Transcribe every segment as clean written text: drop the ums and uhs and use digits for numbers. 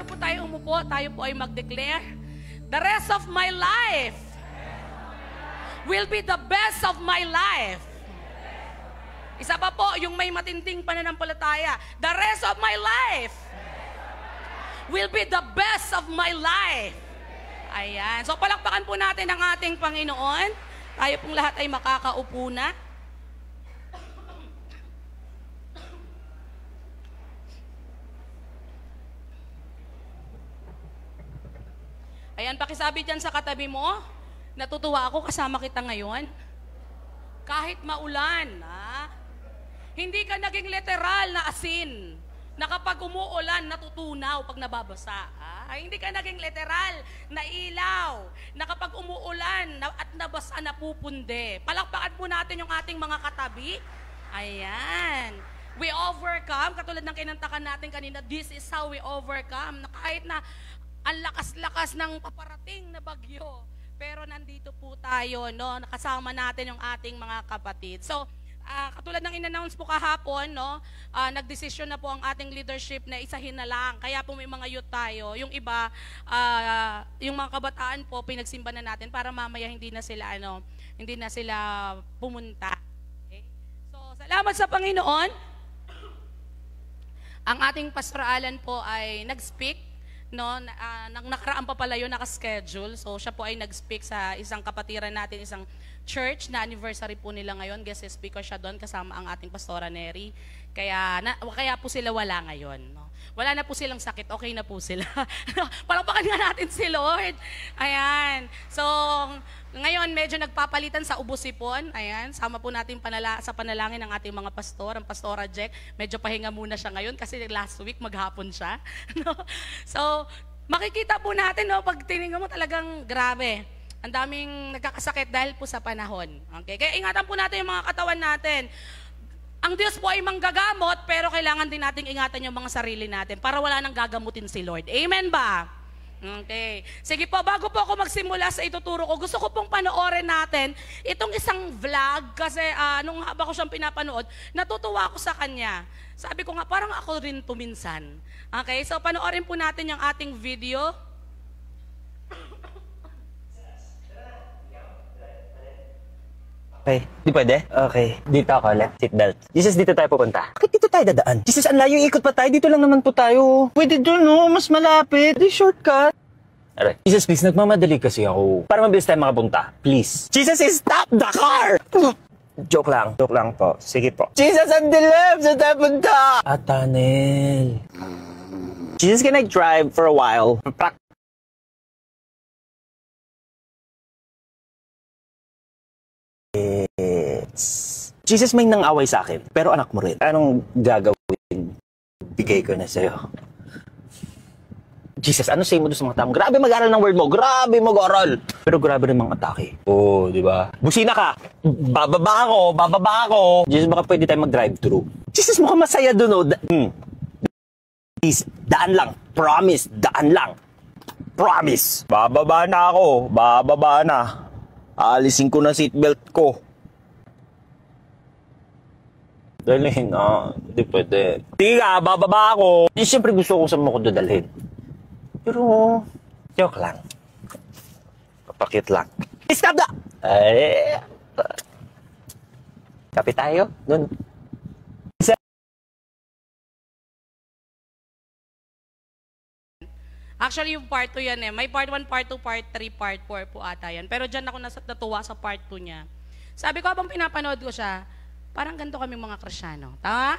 bago po tayo umupo, tayo po ay mag-declare, the rest of my life will be the best of my life. Isa pa po, yung may matinding pananampalataya, the rest of my life will be the best of my life. Ayan. So palakpakan po natin ang ating Panginoon. Tayo pong lahat ay makakaupo na. Ayan, pakisabi dyan sa katabi mo, natutuwa ako kasama kita ngayon. Kahit maulan, hindi ka naging literal na asin na kapag umuulan, natutunaw pag nababasa. Hindi ka naging literal na ilaw na kapag umuulan at nabasa, napupunde. Palakpakan po natin yung ating mga katabi. Ayan. We overcome, katulad ng kinantakan natin kanina, this is how we overcome. Na kahit na ang lakas-lakas ng paparating na bagyo, pero nandito po tayo, no? Nakasama natin yung ating mga kapatid. So, katulad ng in-announce po kahapon, no? Nagdesisyon na po ang ating leadership na isahin na lang. Kaya po may mga youth tayo. Yung iba, yung mga kabataan po, pinagsimba na natin para mamaya hindi na sila pumunta. Okay? So, salamat sa Panginoon. Ang ating pastoralan po ay nag-speak. No, nang nakaraan pa pala yun, naka-schedule. So, siya po ay nag-speak sa isang kapatiran natin, isang church na anniversary po nila ngayon. Guest speaker siya doon kasama ang ating Pastora Neri. Kaya po sila wala ngayon. No? Wala na po silang sakit, okay na po sila. Palakpakan nga natin si Lord. Ayan. So, ngayon medyo nagpapalitan sa Ubo-Sipon. Ayan, sama po natin sa panalangin ng ating mga pastor. Ang Pastora Jack, medyo pahinga muna siya ngayon kasi last week maghapon siya. No? So, makikita po natin, no, pag tinignan mo talagang grabe. Ang daming nagkakasakit dahil po sa panahon. Okay? Kaya ingatan po natin yung mga katawan natin. Ang Diyos po ay manggagamot, pero kailangan din nating ingatan yung mga sarili natin para wala nang gagamutin si Lord. Amen ba? Okay. Sige po, bago po ako magsimula sa ituturo ko, gusto ko pong panoorin natin itong isang vlog kasi nung haba ko siyang pinapanood, natutuwa ako sa kanya. Sabi ko nga, parang ako rin tuminsan. Okay, so panoorin po natin yung ating video. Okay, di pwede? Okay, dito ako, left seatbelt. Jesus, dito tayo pupunta. Bakit dito tayo dadaan? Jesus, ang layo, ikot pa tayo, dito lang naman po tayo. Pwede doon, no? Mas malapit. Di shortcut. Alright. Jesus, please, nagmamadali kasi ako. Para mabilis tayo makapunta. Please. Jesus, stop the car! Joke lang po. Sige po. Jesus, ang dilim! Saan tayo punta? Tunnel. Jesus, can I drive for a while? Jesus, may nang-away sa akin, pero anak mo rin. Anong gagawin? Bigay ko na sa'yo. Jesus, ano say mo doon sa mga tao? Grabe mag-aral ng word mo. Grabe mag-aral. Pero grabe rin mga atake. Oo, di ba? Busina ka. Bababa ako. Jesus, baka pwede tayo mag-drive-thru. Jesus, mukhang masaya doon, oh. Please, daan lang. Promise, daan lang. Promise. Bababa na. Aalisin ko na seatbelt ko. Dalhin, hindi pwede. Tiga, bababa ako. Siyempre gusto ko sa mga ko dadalhin. Pero, joke lang. Kapakit lang. Stop na! Ay, kapit tayo, dun. Actually, yung part 2 yan eh. May part 1, part 2, part 3, part 4 po ata yan. Pero dyan ako natuwa sa part 2 niya. Sabi ko, habang pinapanood ko siya, parang ganito kami mga Kristyano. Tama?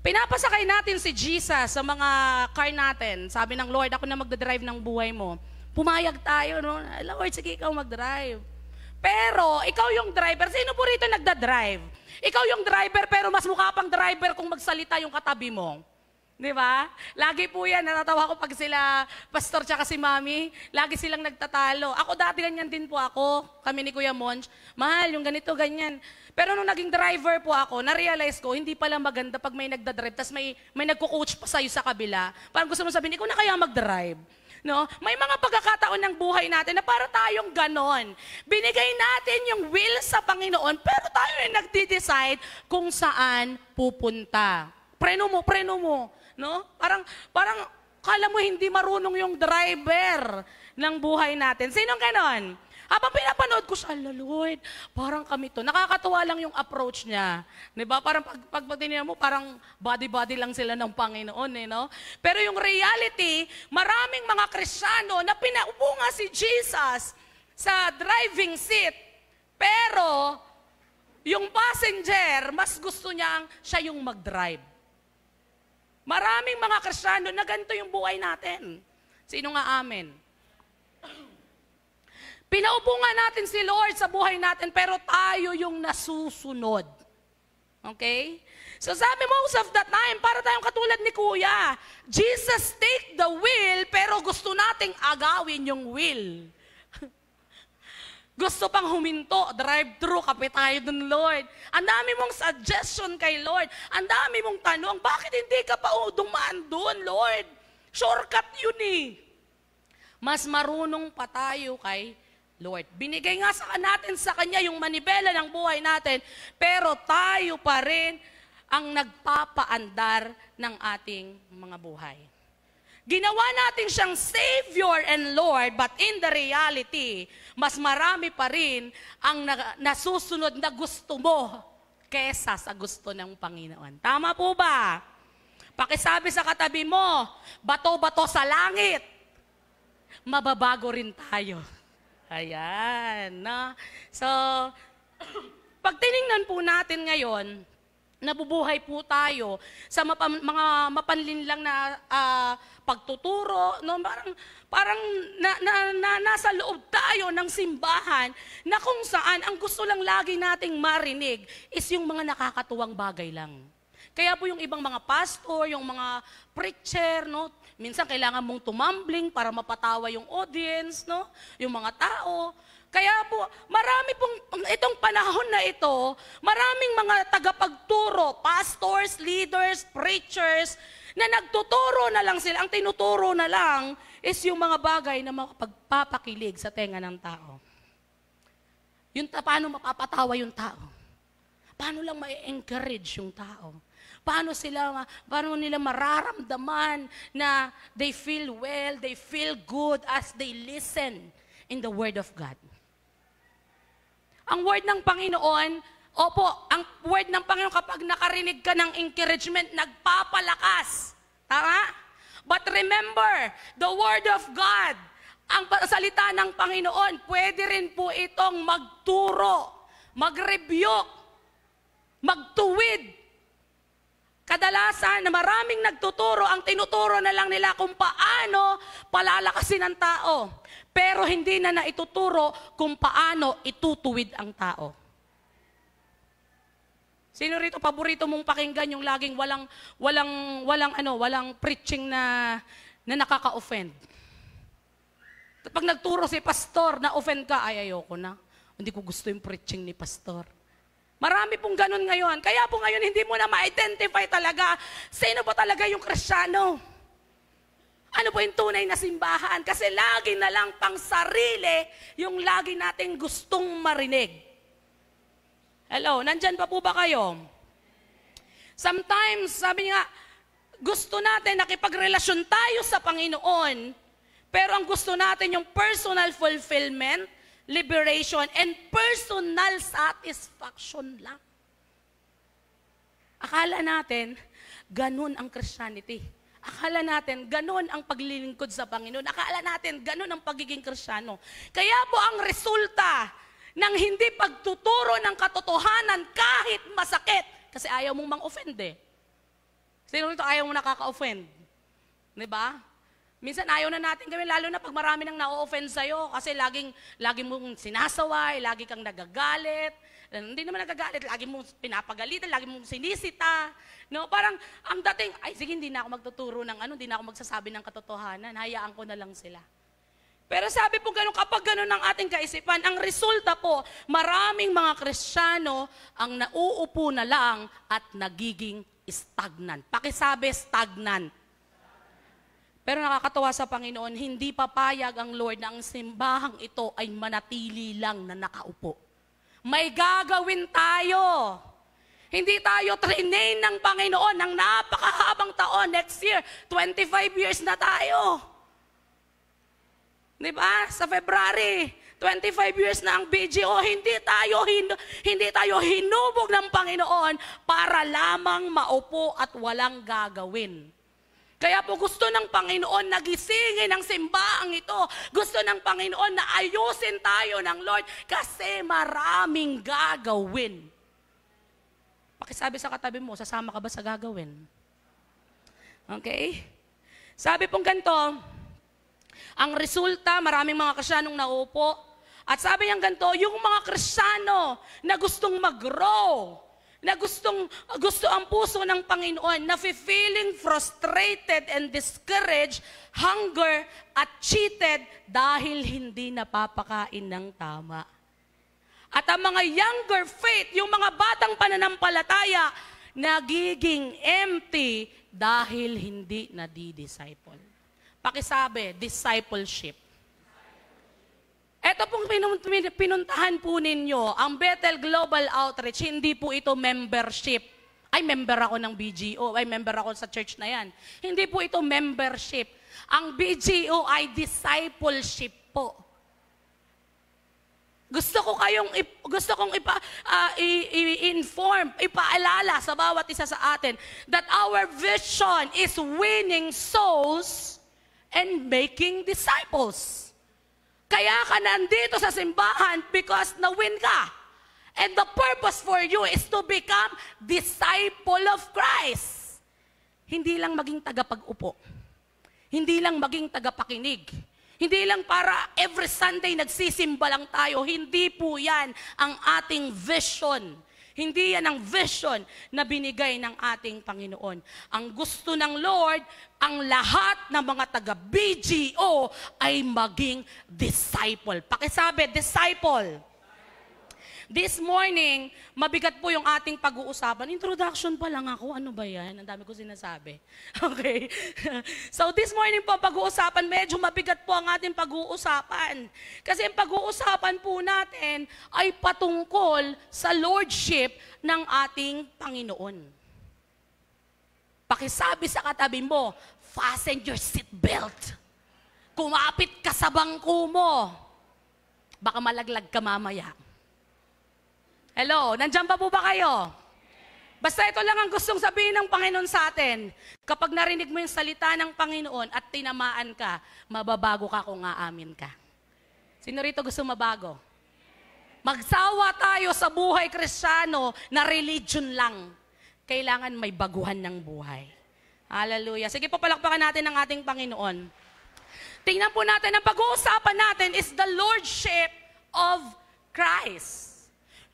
Pinapasakay natin si Jesus sa mga car natin. Sabi ng Lord, ako na magdadrive ng buhay mo. Pumayag tayo, no? Lord, sige, ikaw magdrive. Pero, ikaw yung driver. Sino po rito nagdadrive? Ikaw yung driver, pero mas mukha pang driver kung magsalita yung katabi mo. Di ba? Lagi po yan, natatawa ko pag sila, pastor tsaka si mami, lagi silang nagtatalo. Ako dati ganyan din po ako, kami ni Kuya Monch, mahal, yung ganito, ganyan. Pero nung naging driver po ako, na-realize ko, hindi pala maganda pag may nagdadrive, tapos may nagko-coach pa sa'yo sa kabila. Parang gusto mo sabihin, ikaw na kaya mag-drive. No? May mga pagkakataon ng buhay natin na para tayong ganon. Binigay natin yung will sa Panginoon, pero tayo yung nagde-decide kung saan pupunta. Preno mo. No? Parang Kala mo hindi marunong yung driver ng buhay natin. Sinong ganon? Habang pinapanood ko siya, "Ala, Lord, parang kami to." Nakakatuwa lang yung approach niya. Diba? Parang pag tingnan mo, parang body-body lang sila ng Panginoon. No? Pero yung reality, maraming mga Kristiyano na pinaupo nga si Jesus sa driving seat. Pero, yung passenger, mas gusto niyang siya yung mag-drive. Maraming mga Kristiyano na ganito yung buhay natin. Sino nga amen? Pinaupo nga natin si Lord sa buhay natin, pero tayo yung nasusunod. Okay? So sabi most of the time, para tayong katulad ni Kuya, Jesus take the wheel, pero gusto nating agawin yung wheel. Gusto pang huminto, drive-thru, kape tayo dun, Lord. Ang dami mong suggestion kay Lord. Ang dami mong tanong, bakit hindi ka pa dumaan dun, Lord? Shortcut yun eh. Mas marunong pa tayo kay Lord. Binigay nga natin sa Kanya yung manibela ng buhay natin, pero tayo pa rin ang nagpapaandar ng ating mga buhay. Ginawa natin siyang Savior and Lord, but in the reality, mas marami pa rin ang nasusunod na gusto mo kesa sa gusto ng Panginoon. Tama po ba? Pakisabi sa katabi mo, bato-bato sa langit, mababago rin tayo. Ayan. No? So, pag tiningnan po natin ngayon, nabubuhay po tayo sa mga mapanlinlang na pagtuturo, no? Parang nasa loob tayo ng simbahan na kung saan ang gusto lang lagi nating marinig is yung mga nakakatuwang bagay lang. Kaya po yung ibang mga pastor, yung mga preacher, no? Minsan kailangan mong tumambling para mapatawa yung audience, no? Yung mga tao. Kaya po, marami pong, itong panahon na ito, maraming mga tagapagturo, pastors, leaders, preachers, na nagtuturo na lang sila. Ang tinuturo na lang is yung mga bagay na makapagpapakilig sa tenga ng tao. Paano mapapatawa yung tao? Paano lang ma-encourage yung tao? Paano nila mararamdaman na they feel well, they feel good as they listen in the Word of God. Ang Word ng Panginoon, opo, ang Word ng Panginoon kapag nakarinig ka ng encouragement, nagpapalakas. Tama? But remember, the Word of God, ang salita ng Panginoon, pwede rin po itong magturo, mag-rebuke, magtuwid. Kadalasan na maraming nagtuturo, ang tinuturo na lang nila kung paano palalakasin ang tao. Pero hindi na naituturo kung paano itutuwid ang tao. Sino rito paborito mong pakinggan yung laging walang preaching na nakaka-offend? Pag nagturo si pastor, na-offend ka, ay ayoko na. Hindi ko gusto yung preaching ni pastor. Marami pong ganun ngayon. Kaya po ngayon hindi mo na ma-identify talaga sino ba talaga yung Kristiyano. Ano po yung tunay na simbahan? Kasi lagi na lang pang sarili yung lagi nating gustong marinig. Hello, nandyan pa po ba kayo? Sometimes, sabi nga, gusto natin nakipagrelasyon tayo sa Panginoon, pero ang gusto natin yung personal fulfillment, liberation, and personal satisfaction lang. Akala natin, ganun ang Christianity. Akala natin, ganun ang paglilingkod sa Panginoon. Akala natin, ganun ang pagiging Kristiyano. Kaya po ang resulta ng hindi pagtuturo ng katotohanan kahit masakit, kasi ayaw mong mang-offend eh. Sino rito ayaw mong nakaka-offend? Diba? Minsan ayaw na natin gawin, lalo na pag marami nang na-offend sa'yo kasi lagi mong sinasaway, lagi kang nagagalit. Hindi naman nagagalit, lagi mong pinapagalitan, lagi mong sinisita. No? Parang ang dating, ay sige, hindi na ako magtuturo ng hindi na ako magsasabi ng katotohanan, hayaan ko na lang sila. Pero sabi po ganun, kapag ganun ang ating kaisipan, ang resulta po, maraming mga Kristiyano ang nauupo na lang at nagiging stagnant. Pakisabi, stagnant. Pero nakakatawa sa Panginoon, hindi papayag ang Lord na ang simbahang ito ay manatili lang na nakaupo. May gagawin tayo. Hindi tayo trained ng Panginoon ng napakahabang taon. Next year, 25 years na tayo. Di ba? Sa February, 25 years na ang BGO. Hindi tayo hinubog ng Panginoon para lamang maupo at walang gagawin. Kaya po gusto ng Panginoon na gisingin ang simbaang ito. Gusto ng Panginoon na ayusin tayo ng Lord kasi maraming gagawin. Pakisabi sa katabi mo, sasama ka ba sa gagawin? Okay? Sabi pong ganito, ang resulta, maraming mga Kristiyanong naupo. At sabi niyang ganito, yung mga Kristiyano na gustong mag-grow, na gusto ang puso ng Panginoon, na feeling frustrated and discouraged, hunger at cheated dahil hindi napapakain ng tama. At ang mga younger faith, yung mga batang pananampalataya, nagiging empty dahil hindi nadi-disciple. Pakisabi, discipleship. Ito pong pinuntahan po ninyo, ang Bethel Global Outreach, hindi po ito membership. Ay, member ako ng BGO. Ay, member ako sa church na yan. Hindi po ito membership. Ang BGO ay discipleship po. Gusto kong i-inform, ipaalala sa bawat isa sa atin that our vision is winning souls and making disciples. Kaya ka nandito sa simbahan because na-win ka. And the purpose for you is to become disciple of Christ. Hindi lang maging tagapag-upo. Hindi lang maging tagapakinig. Hindi lang para every Sunday nagsisimba lang tayo. Hindi po yan ang ating vision. Hindi yan ang vision na binigay ng ating Panginoon. Ang gusto ng Lord, ang lahat ng mga taga-BGO ay maging disciple. Pakisabi, disciple. This morning, mabigat po yung ating pag-uusapan. Introduction pa lang ako. Ano ba yan? Ang dami ko sinasabi. Okay. So this morning po, pag-uusapan, medyo mabigat po ang ating pag-uusapan. Kasi ang pag-uusapan po natin ay patungkol sa lordship ng ating Panginoon. Pakisabi sa katabi mo, fasten your seatbelt. Kumapit ka sa bangko mo. Baka malaglag ka mamaya. Hello, nandiyan pa po ba kayo? Basta ito lang ang gustong sabihin ng Panginoon sa atin. Kapag narinig mo yung salita ng Panginoon at tinamaan ka, mababago ka kung aamin ka. Sino rito gusto mabago? Magsawa tayo sa buhay Kristiyano na religion lang. Kailangan may baguhan ng buhay. Hallelujah. Sige po, palakpakan natin ang ating Panginoon. Tingnan po natin, ang pag-uusapan natin is the lordship of Christ.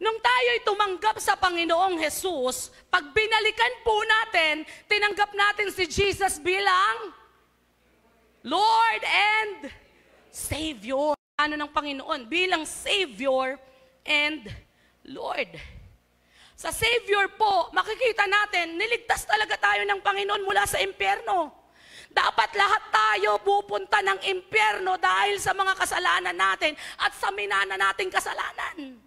Nung tayo'y tumanggap sa Panginoong Jesus, pag binalikan po natin, tinanggap natin si Jesus bilang Lord and Savior. Ano ng Panginoon? Bilang Savior and Lord. Sa Savior po, makikita natin, niligtas talaga tayo ng Panginoon mula sa impyerno. Dapat lahat tayo pupunta ng impyerno dahil sa mga kasalanan natin at sa minana nating kasalanan.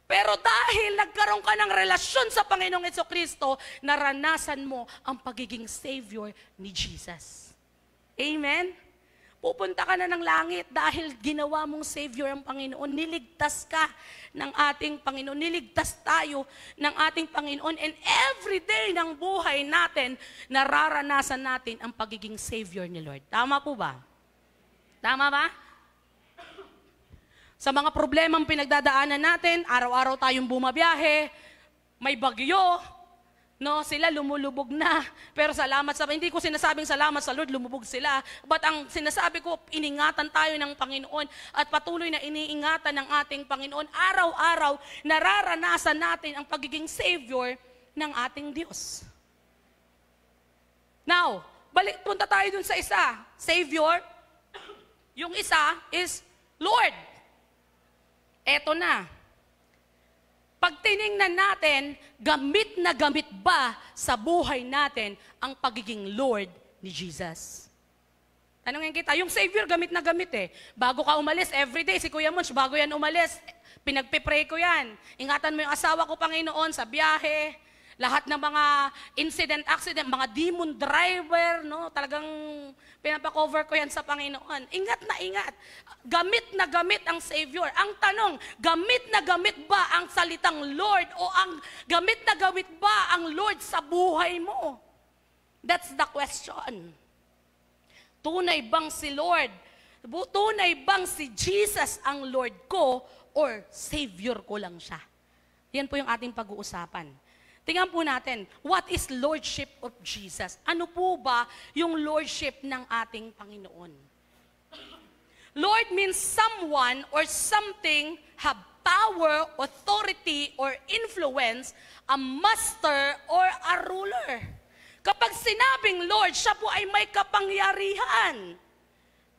Pero dahil nagkaroon ka ng relasyon sa Panginoong Jesucristo, naranasan mo ang pagiging Savior ni Jesus. Amen? Pupunta ka na ng langit dahil ginawa mong Savior ang Panginoon. Niligtas ka ng ating Panginoon. Niligtas tayo ng ating Panginoon. And every day ng buhay natin, nararanasan natin ang pagiging Savior ni Lord. Tama po ba? Tama ba? Sa mga problemang pinagdadaanan natin, araw-araw tayong bumabiyahe, may bagyo, no, sila lumulubog na. Pero salamat sa, hindi ko sinasabing salamat sa Lord, lumubog sila. But ang sinasabi ko, iningatan tayo ng Panginoon at patuloy na iniingatan ng ating Panginoon. Araw-araw, nararanasan natin ang pagiging Savior ng ating Diyos. Now, punta tayo dun sa isa. Savior, yung isa is Lord. Eto na. Pag tiningnan natin, gamit na gamit ba sa buhay natin ang pagiging Lord ni Jesus? Tanungin kita, yung Savior gamit na gamit eh. Bago ka umalis, everyday, si Kuya Munch, bago yan umalis, Pinagpipray ko yan. Ingatan mo yung asawa ko, Panginoon, sa biyahe. Lahat ng mga accident, mga demon driver, no? Talagang pinapakover ko yan sa Panginoon. Ingat na ingat. Gamit na gamit ang Savior. Ang tanong, gamit na gamit ba ang salitang Lord o gamit na gamit ba ang Lord sa buhay mo? That's the question. Tunay bang si Lord? Tunay bang si Jesus ang Lord ko or Savior ko lang siya? Yan po yung ating pag-uusapan. Tingnan po natin, what is Lordship of Jesus? Ano po ba yung Lordship ng ating Panginoon? Lord means someone or something have power, authority, or influence, a master or a ruler. Kapag sinabing Lord, siya po ay may kapangyarihan.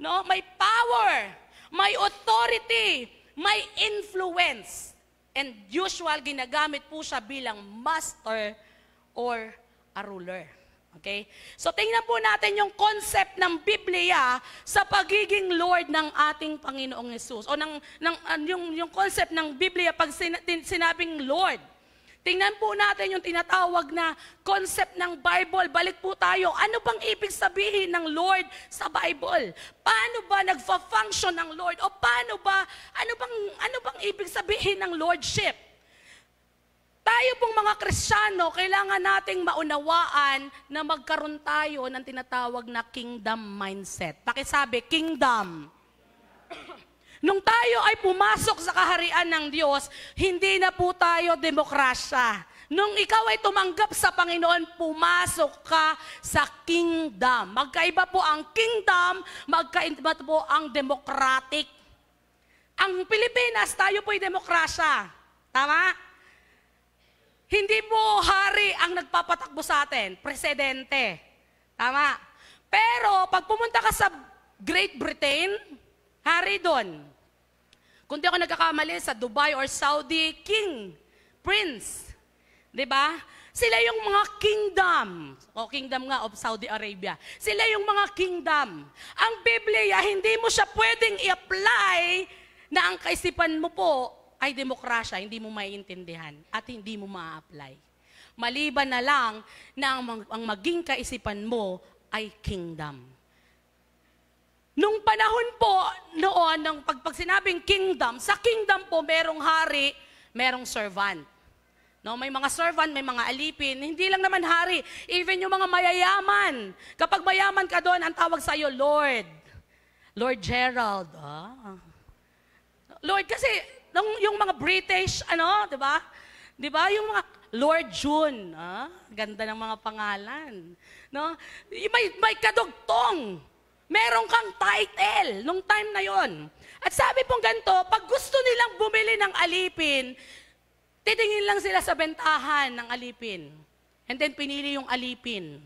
No? May power, may authority, may influence. And usual, ginagamit po siya bilang master or a ruler. Okay? So, tingnan po natin yung concept ng Biblia sa pagiging Lord ng ating Panginoong Yesus. O yung concept ng Biblia pag sinabing Lord. Tingnan po natin yung tinatawag na concept ng Bible. Balik po tayo. Ano bang ibig sabihin ng Lord sa Bible? Paano ba nagfa-function ng Lord? O ano bang ibig sabihin ng Lordship? Tayo pong mga Kristiyano, kailangan nating maunawaan na magkaroon tayo ng tinatawag na kingdom mindset. Pakisabi, kingdom. Nung tayo ay pumasok sa kaharian ng Diyos, hindi na po tayo demokrasya. Nung ikaw ay tumanggap sa Panginoon, pumasok ka sa kingdom. Magkaiba po ang kingdom, magkaiba po ang democratic. Ang Pilipinas, tayo po ay demokrasya. Tama? Hindi po hari ang nagpapatakbo sa atin, presidente. Tama? Pero pag pumunta ka sa Great Britain, hari doon. Kung di ako nagkakamali sa Dubai or Saudi, king, prince. Diba? Sila yung mga kingdom. O kingdom nga of Saudi Arabia. Sila yung mga kingdom. Ang Biblia, hindi mo siya pwedeng i-apply na ang kaisipan mo po ay demokrasya, hindi mo maiintindihan at hindi mo ma-apply. Maliban na lang na ang maging kaisipan mo ay kingdom. Nung panahon po noon, pag sinabing kingdom, sa kingdom po merong hari, merong servant. No, may mga servant, may mga alipin, hindi lang naman hari, even yung mga mayayaman. Kapag mayaman ka doon, ang tawag sa iyo, Lord. Lord Gerald. Lord, kasi yung mga British, di ba? Di ba? Yung mga Lord June. Ganda ng mga pangalan. No? May kadugtong. Meron kang title nung time na yon. At sabi pong ganito, pag gusto nilang bumili ng alipin, titingin lang sila sa bentahan ng alipin. And then pinili yung alipin.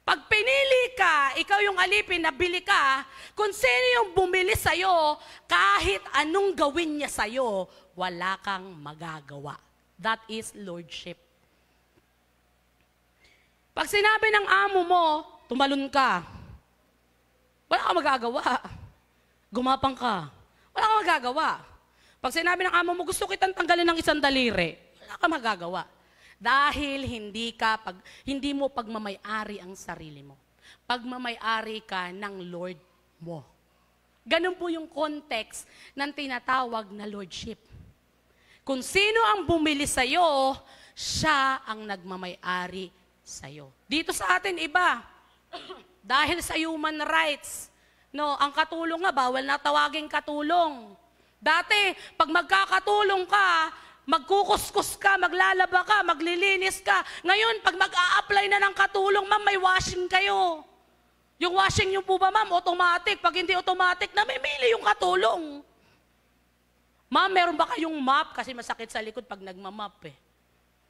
Pag pinili ka, ikaw yung alipin, nabili ka, kung sino yung bumili sa'yo, kahit anong gawin niya sa'yo, wala kang magagawa. That is lordship. Pag sinabi ng amo mo, tumalon ka, wala kang magagawa. Gumapang ka. Wala kang magagawa. Pag sinabi ng amo mo, gusto kitang tanggalin ng isang daliri, wala kang magagawa. Dahil hindi mo pagmamay-ari ang sarili mo. Pagmamay-ari ka ng Lord mo. Ganun po yung context ng tinatawag na lordship. Kung sino ang bumili sa'yo, siya ang nagmamay-ari sa'yo. Dito sa atin, iba. Dahil sa human rights, no, ang katulong nga, bawal na tawaging katulong. Dati, pag magkakatulong ka, magkukuskus ka, maglalaba ka, maglilinis ka. Ngayon, pag mag-a-apply na ng katulong, ma'am, may washing kayo. Yung washing nyo po ba, ma'am, automatic. Pag hindi automatic, namimili yung katulong. Ma'am, meron ba kayong map? Kasi masakit sa likod pag nagmamap eh.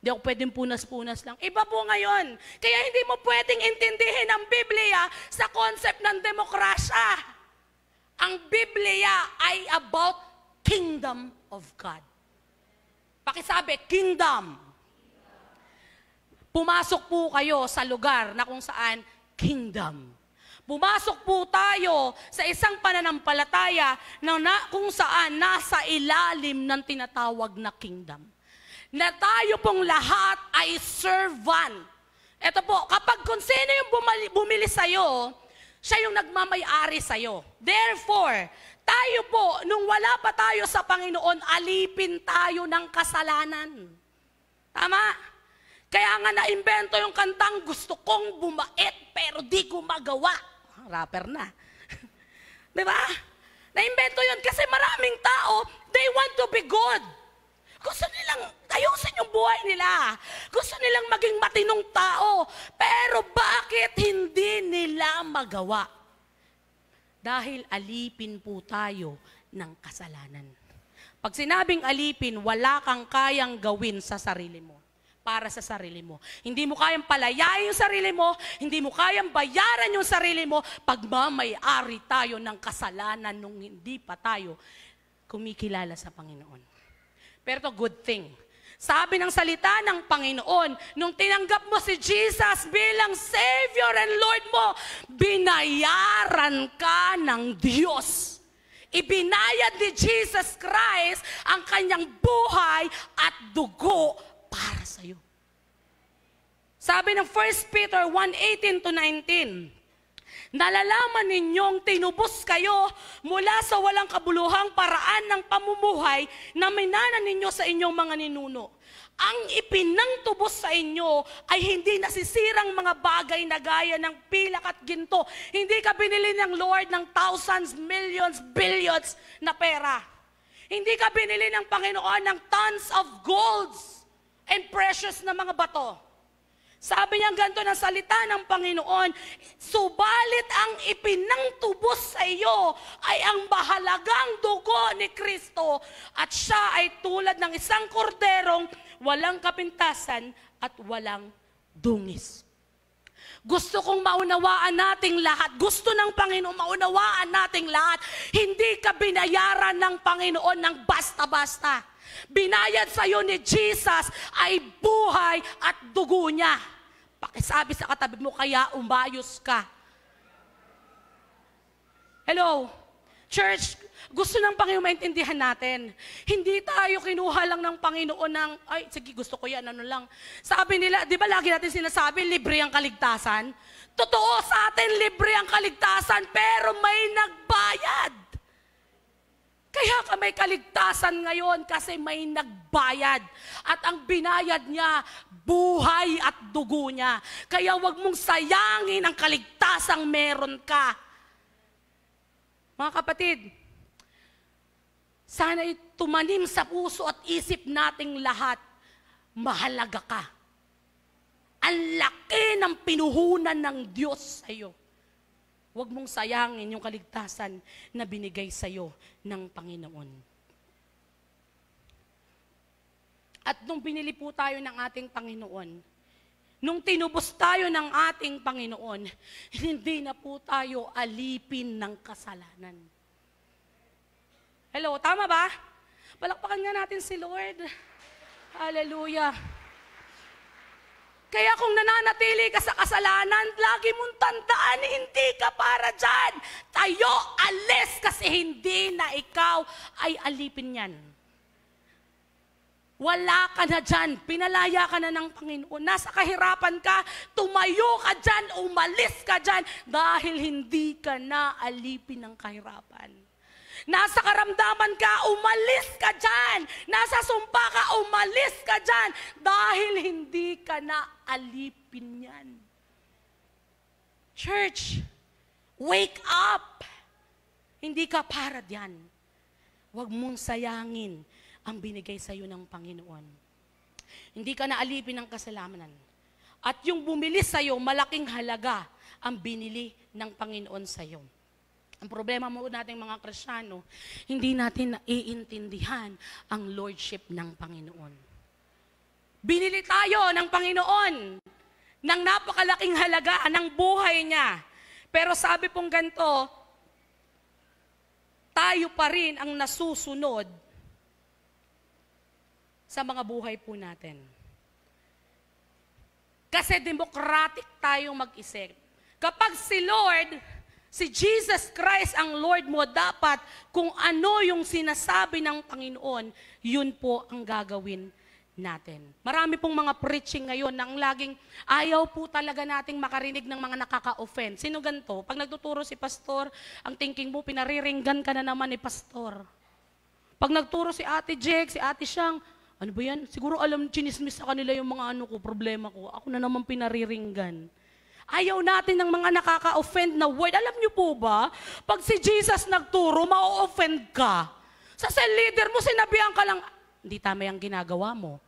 Hindi ako pwedeng punas-punas lang. Iba po ngayon. Kaya hindi mo pwedeng intindihin ang Biblia sa concept ng demokrasya. Ang Biblia ay about kingdom of God. Pakisabi, kingdom. Pumasok po kayo sa lugar na kung saan kingdom. Pumasok po tayo sa isang pananampalataya kung saan nasa ilalim ng tinatawag na kingdom. Na tayo pong lahat ay servant. Ito po, kapag kung sino yung bumili sa'yo, siya yung nagmamay-ari sa'yo. Therefore, tayo po, nung wala pa tayo sa Panginoon, alipin tayo ng kasalanan. Tama? Kaya nga naimbento yung kantang, gusto kong bumait pero di ko magawa. Rapper na. Diba? Naimbento yun kasi maraming tao, they want to be good. Gusto nilang ayusin yung buhay nila. Gusto nilang maging matinong tao. Pero bakit hindi nila magawa? Dahil alipin po tayo ng kasalanan. Pag sinabing alipin, wala kang kayang gawin sa sarili mo. Para sa sarili mo. Hindi mo kayang palayain yung sarili mo, hindi mo kayang bayaran yung sarili mo, pagmamay-ari tayo ng kasalanan nung hindi pa tayo kumikilala sa Panginoon. Pero ito, good thing. Sabi ng salita ng Panginoon, nung tinanggap mo si Jesus bilang Savior and Lord mo, binayaran ka ng Diyos. Ibinayad ni Jesus Christ ang kanyang buhay at dugo para sa iyo. Sabi ng 1 Peter 1:18-19, nalalaman ninyong tinubos kayo mula sa walang kabuluhang paraan ng pamumuhay na minana ninyo sa inyong mga ninuno. Ang ipinangtubos sa inyo ay hindi nasisirang mga bagay na gaya ng pilak at ginto. Hindi ka binili ng Lord ng thousands, millions, billions na pera. Hindi ka binili ng Panginoon ng tons of golds and precious na mga bato. Sabi niya ganito ng salita ng Panginoon, subalit ang ipinangtubos sa iyo ay ang mahalagang dugo ni Kristo at siya ay tulad ng isang korderong walang kapintasan at walang dungis. Gusto kong maunawaan nating lahat. Gusto ng Panginoon maunawaan nating lahat. Hindi ka binayaran ng Panginoon ng basta-basta. Binayad sa iyo ni Jesus ay buhay at dugo niya. Pakisabi sa katabi mo, kaya umayos ka. Hello, church, gusto ng Panginoon maintindihan natin. Hindi tayo kinuha lang ng Panginoon ng, ay, sige, gusto ko yan, ano lang. Sabi nila, di ba lagi natin sinasabi, libre ang kaligtasan? Totoo sa atin, libre ang kaligtasan, pero may nagbayad. Kaya ka may kaligtasan ngayon kasi may nagbayad. At ang binayad niya, buhay at dugo niya. Kaya wag mong sayangin ang kaligtasang meron ka. Mga kapatid, sana'y tumanim sa puso at isip nating lahat, mahalaga ka. Ang laki ng pinuhunan ng Diyos sa iyo. Huwag mong sayangin yung kaligtasan na binigay sa iyo ng Panginoon. At nung binili po tayo ng ating Panginoon, nung tinubos tayo ng ating Panginoon, hindi na po tayo alipin ng kasalanan. Hello, tama ba? Palakpakan nga natin si Lord. Hallelujah. Kaya kung nananatili ka sa kasalanan, lagi mong tandaan, hindi ka para dyan. Tayo, alis kasi hindi na ikaw ay alipin yan. Wala ka na dyan. Pinalaya ka na ng Panginoon. Nasa kahirapan ka, tumayo ka dyan, umalis ka dyan, dahil hindi ka na alipin ng kahirapan. Nasa karamdaman ka, umalis ka dyan. Nasa sumpa ka, umalis ka dyan. Dahil hindi ka na alipin yan. Church, wake up. Hindi ka para diyan. Huwag mong sayangin ang binigay sa iyo ng Panginoon. Hindi ka na alipin ng kasalanan. At yung bumili sa iyo, malaking halaga ang binili ng Panginoon sa iyo. Ang problema mo nating mga Kristiyano, hindi natin naiintindihan ang lordship ng Panginoon. Binili tayo ng Panginoon ng napakalaking halaga ng buhay niya. Pero sabi pong ganito, tayo pa rin ang nasusunod sa mga buhay po natin. Kasi democratic tayong mag-isip. Kapag si Lord Si Jesus Christ ang Lord mo, dapat kung ano yung sinasabi ng Panginoon, yun po ang gagawin natin. Marami pong mga preaching ngayon na ang laging ayaw po talaga nating makarinig ng mga nakaka-offend. Sino ganito? Pag nagtuturo si pastor, ang thinking mo, pinariringgan ka na naman ni pastor. Pag nagturo si Ate Jake, si Ate Siyang, ano ba yan? Siguro alam, chinismis sa kanila yung mga problema ko. Ako na naman pinariringgan. Ayaw natin ng mga nakaka-offend na word. Alam niyo po ba, pag si Jesus nagturo, ma-offend ka. Sa cell leader mo, sinabihan ka lang, hindi tama yung ginagawa mo.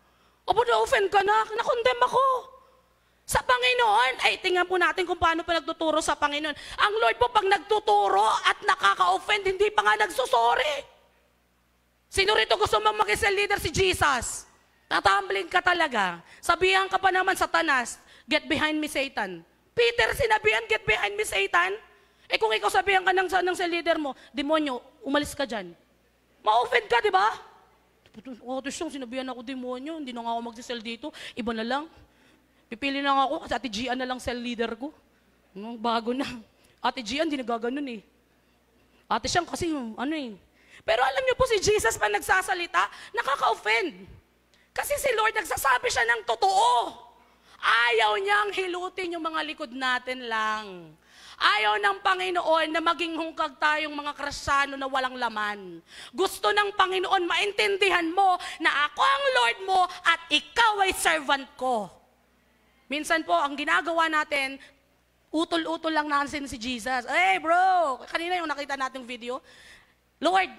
O na-offend ka na, na-condemn ako. Sa Panginoon, ay tingnan po natin kung paano pa nagtuturo sa Panginoon. Ang Lord po, pag nagtuturo at nakaka-offend, hindi pa nga nagsusori. Sino rito gusto mong mag-cell leader? Si Jesus. Tatambling ka talaga. Sabihan ka pa naman, Satanas, get behind me, Satan. Peter, sinabihan, get behind me, Satan. Eh kung ikaw sabihan ka ng cell leader mo, demonyo, umalis ka dyan. Ma-offend ka, di ba? Ate Siyang, sinabihan ako demonyo, hindi na nga ako mag-cell dito. Iba na lang. Pipili na nga ako, kasi Ate Gian na lang cell leader ko. Bago na. Ate Gian, hindi nagaganon eh. Ate Siyang kasi, Pero alam niyo po si Jesus pa nagsasalita, nakaka-offend. Kasi si Lord nagsasabi siya ng totoo. Ayaw niyang hilutin yung mga likod natin lang. Ayaw ng Panginoon na maging hungkag tayong mga Kristiyano na walang laman. Gusto ng Panginoon maintindihan mo na ako ang Lord mo at ikaw ay servant ko. Minsan po, ang ginagawa natin, utol-utol lang natin si Jesus. Hey bro, kanina yung nakita nating video, Lord,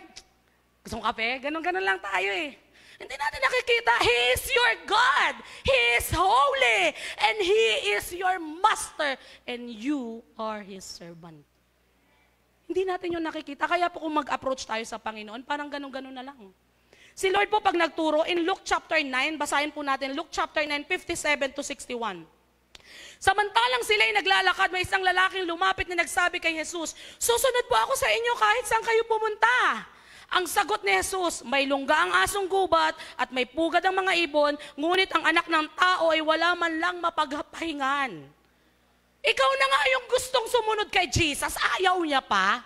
gusto mong kape? Ganon-ganon lang tayo eh. Hindi natin nakikita, He is your God. He is holy. And He is your master. And you are His servant. Hindi natin yung nakikita. Kaya po kung mag-approach tayo sa Panginoon, parang ganun-ganun na lang. Si Lord po pag nagturo, in Luke chapter 9, basahin po natin, Luke chapter 9, 57 to 61. Samantalang sila'y naglalakad, may isang lalaking lumapit na nagsabi kay Jesus, susunod po ako sa inyo kahit saan kayo pumunta. Ang sagot ni Jesus, may lungga ang asong gubat at may pugad ang mga ibon, ngunit ang anak ng tao ay wala man lang mapagpahingan. Ikaw na nga yung gustong sumunod kay Jesus, ayaw niya pa.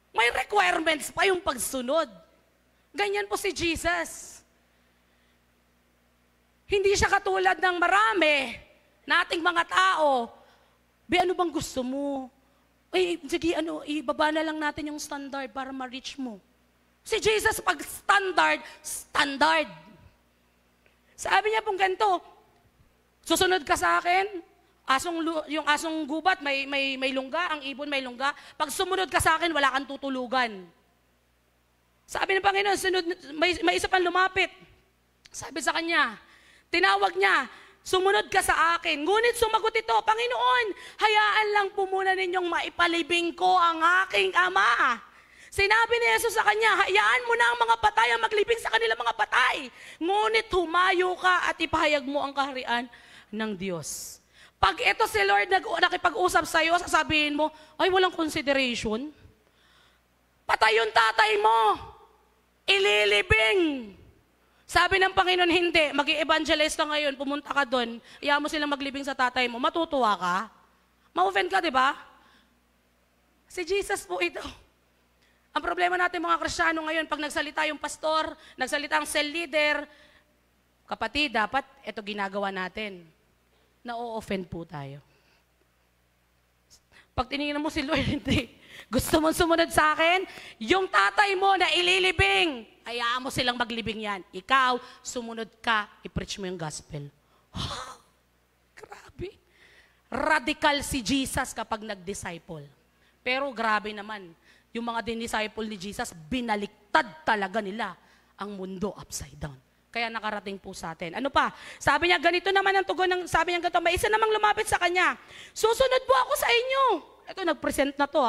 May requirements pa yung pagsunod. Ganyan po si Jesus. Hindi siya katulad ng marami nating mga tao. Ano bang gusto mo? Sige, ibaba na lang natin yung standard para ma-reach mo. Si Jesus, pag standard. Sabi niya pong ganito, susunod ka sa akin, yung asong gubat may lungga, ang ibon may lungga. Pag sumunod ka sa akin, wala kang tutulugan. Sabi ng Panginoon, may isa pang lumapit. Sabi sa kanya, tinawag niya, sumunod ka sa akin. Ngunit sumagot ito, Panginoon, hayaan lang po muna ninyong maipalibing ko ang aking ama. Sinabi ni Jesus sa kanya, hayaan mo na ang mga patay ang maglibing sa kanilang mga patay. Ngunit humayo ka at ipahayag mo ang kaharian ng Diyos. Pag ito si Lord nakipag-usap sa iyo, sasabihin mo, ay walang consideration. Patay yung tatay mo. Ililibing. Sabi ng Panginoon, hindi. Mag-i-evangelize ka ngayon, pumunta ka doon, iya mo silang maglibing sa tatay mo, matutuwa ka. Ma-offend ka, di ba? Si Jesus po ito. Ang problema natin mga Kristiyano ngayon, pag nagsalita yung pastor, nagsalita ang cell leader, kapatid, dapat ito ginagawa natin. Na-offend po tayo. Pag tinignan mo si Lord, hindi. Gusto mong sumunod sa akin? Yung tatay mo na ililibing, hayaan mo silang maglibing yan. Ikaw, sumunod ka, i-preach mo yung gospel. Oh, grabe. Radical si Jesus kapag nag-disciple. Pero grabe naman, yung mga din-disciple ni Jesus, binaliktad talaga nila ang mundo upside down. Kaya nakarating po sa atin. Ano pa? Sabi niya, ganito naman ang tugon, sabi niya ganito, may isa namang lumapit sa kanya. Susunod po ako sa inyo. Ito, nag-present na to.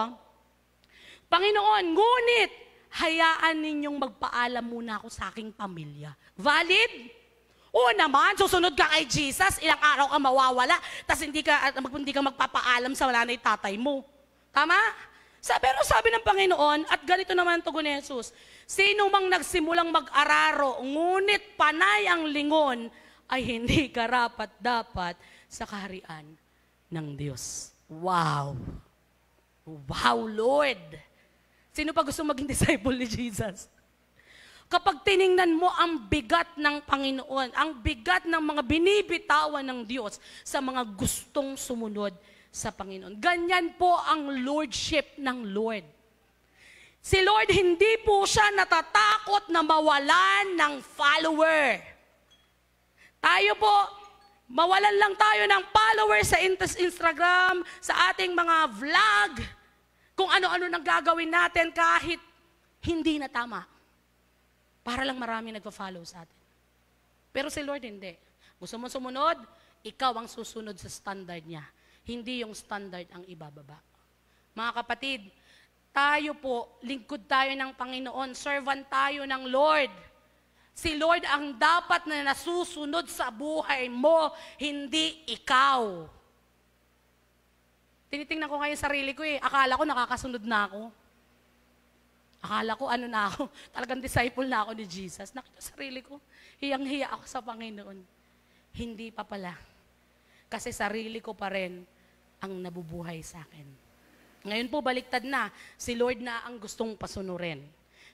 Panginoon, ngunit, hayaan ninyong magpaalam muna ako sa aking pamilya. Valid? Oo naman, susunod ka kay Jesus, ilang araw ka mawawala, tapos hindi ka magpapaalam sa wala na yung tatay mo. Tama? Pero sabi ng Panginoon, at ganito naman ang tugon ni Jesus, sino mang nagsimulang mag-araro, ngunit panay ang lingon, ay hindi karapat-dapat sa kaharian ng Diyos. Wow! Wow, Lord! Sino pa gusto maging disciple ni Jesus? Kapag tiningnan mo ang bigat ng Panginoon, ang bigat ng mga binibitawan ng Diyos sa mga gustong sumunod sa Panginoon. Ganyan po ang lordship ng Lord. Si Lord, hindi po siya natatakot na mawalan ng follower. Tayo po, mawalan lang tayo ng follower sa Instagram, sa ating mga vlog, kung ano-ano nang gagawin natin kahit hindi na tama. Para lang marami nagpa-follow sa atin. Pero si Lord hindi. Gusto mo sumunod, ikaw ang susunod sa standard niya. Hindi yung standard ang ibababa. Mga kapatid, tayo po, lingkod tayo ng Panginoon, servant tayo ng Lord. Si Lord ang dapat na nasusunod sa buhay mo, hindi ikaw. Tinitingnan ko ngayon sarili ko akala ko nakakasunod na ako. Akala ko ano na ako, talagang disciple na ako ni Jesus. Nakita sarili ko, hiyang-hiya ako sa Panginoon. Hindi pa pala. Kasi sarili ko pa rin ang nabubuhay sa akin. Ngayon po, baliktad na. Si Lord na ang gustong pasunurin.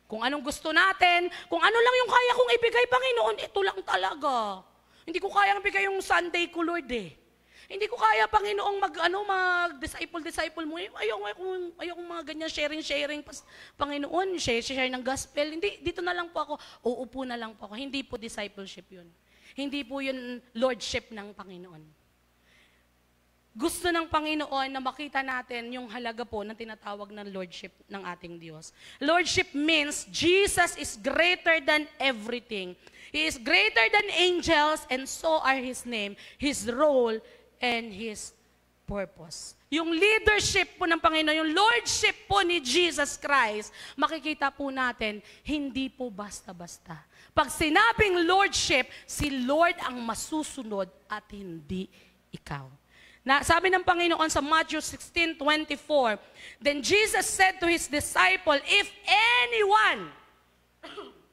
Kung anong gusto natin, kung ano lang yung kaya kong ibigay, Panginoon, ito lang talaga. Hindi ko kayang ibigay yung Sunday ko, Lord Hindi ko kaya, Panginoong mag-disciple mo. Ayoko mga ganyan, sharing, Panginoon, share ng gospel. Hindi, dito na lang po ako, uupo na lang po ako. Hindi po discipleship yun. Hindi po yun lordship ng Panginoon. Gusto ng Panginoon na makita natin yung halaga po ng tinatawag ng lordship ng ating Diyos. Lordship means Jesus is greater than everything. He is greater than angels and so are His name, His role, and His purpose. Yung leadership po ng Panginoon, yung lordship po ni Jesus Christ, makikita po natin, hindi po basta-basta. Pag sinabing lordship, si Lord ang masusunod at hindi ikaw. Na, sabi ng Panginoon sa Matthew 16:24, then Jesus said to His disciple, if anyone,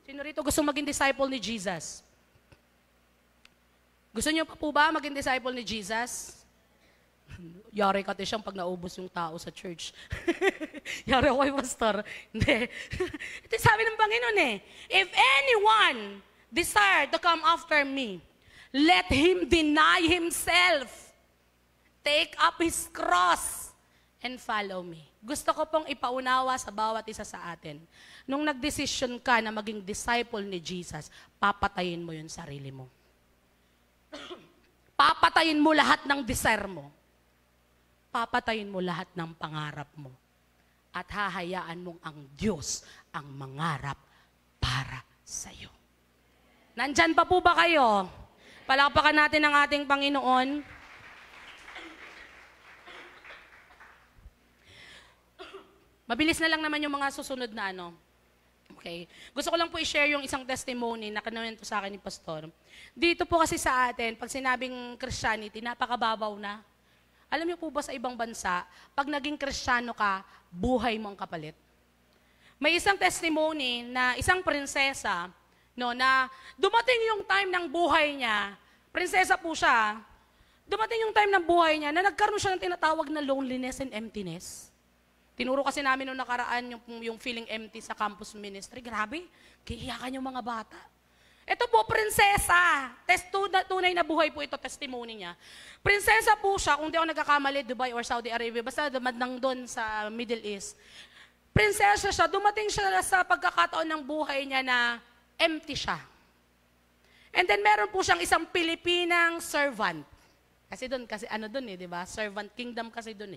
sino rito gusto maging disciple ni Jesus? Gusto niyo pa po ba maging disciple ni Jesus? Yari ka siyang pag naubos yung tao sa church. Yari ako kay pastor. Hindi. Ito sabi ng Panginoon if anyone desire to come after me, let him deny himself, take up his cross, and follow me. Gusto ko pong ipaunawa sa bawat isa sa atin. Nung nagdesisyon ka na maging disciple ni Jesus, papatayin mo yung sarili mo. Papatayin mo lahat ng desire mo. Papatayin mo lahat ng pangarap mo. At hahayaan mong ang Diyos ang mangarap para sa iyo. Nandyan pa po ba kayo? Palakpakan natin ang ating Panginoon. Mabilis na lang naman yung mga susunod na Okay. Gusto ko lang po i-share yung isang testimony na kinuwento sa akin ni Pastor. Dito po kasi sa atin, pag sinabing Christianity, napakababaw na. Alam niyo po ba sa ibang bansa, pag naging Kristiyano ka, buhay mo ang kapalit? May isang testimony na isang prinsesa, na dumating yung time ng buhay niya, prinsesa po siya, dumating yung time ng buhay niya na nagkaroon siya ng tinatawag na loneliness and emptiness. Tinuro kasi namin nung nakaraan yung feeling empty sa campus ministry. Grabe, kiiyakan yung mga bata. Ito po, prinsesa. Tunay na buhay po ito, testimony niya. Prinsesa po siya, kung di ako nagkakamali, Dubai or Saudi Arabia, basta dumadang doon sa Middle East. Prinsesa siya, dumating siya sa pagkakataon ng buhay niya na empty siya. And then meron po siyang isang Pilipinang servant. Kasi doon, di ba? Servant kingdom kasi doon